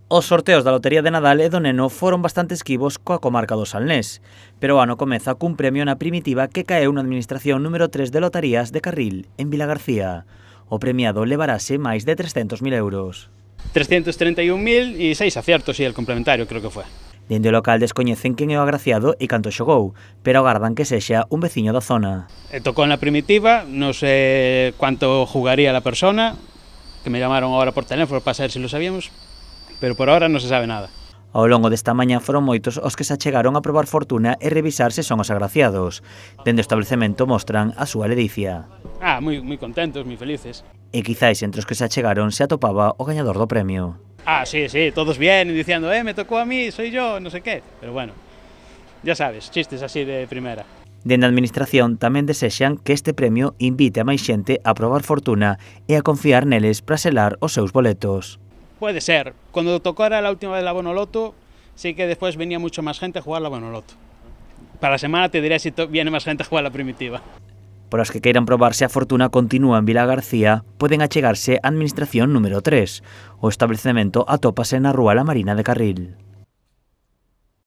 Os sorteos da Lotería de Nadal e do Neno foron bastante esquivos coa comarca do Salnés, pero o ano comeza cun premio na primitiva que caeu na administración número 3 de lotarías de Carril, en Vilagarcía. O premiado levarase máis de 300.000 euros. 331.000 e 6 aciertos, e el complementario creo que foi. Dende o local descoñecen quen é o agraciado e canto xogou, pero agardan que sexa un veciño da zona. Tocou na primitiva, non sei cuánto jugaría la persona, que me llamaron ahora por teléfono para saber se lo sabíamos, pero por ahora non se sabe nada. Ao longo desta mañá foron moitos os que se achegaron a probar fortuna e revisar se son os agraciados. Dende o establecemento mostran a súa ledicia. Moi contentos, moi felices. E quizáis entre os que se achegaron se atopaba o gañador do premio. Sí, todos vienen diciendo, me tocó a mí, soy yo, no sé qué. Pero bueno, ya sabes, chistes así de primera. Dende a administración tamén desexan que este premio invite a máis xente a probar fortuna e a confiar neles para selar os seus boletos. Puede ser. Cuando tocara la última vez la Bonoloto, sí que después venía mucho más gente a jugar la Bonoloto. Para la semana te diré si viene más gente a jugar la primitiva. Para os que queiran probarse a fortuna continúa en Vilagarcía, poden achegarse á administración número 3. O establecemento atópase na Rúa La Marina de Carril.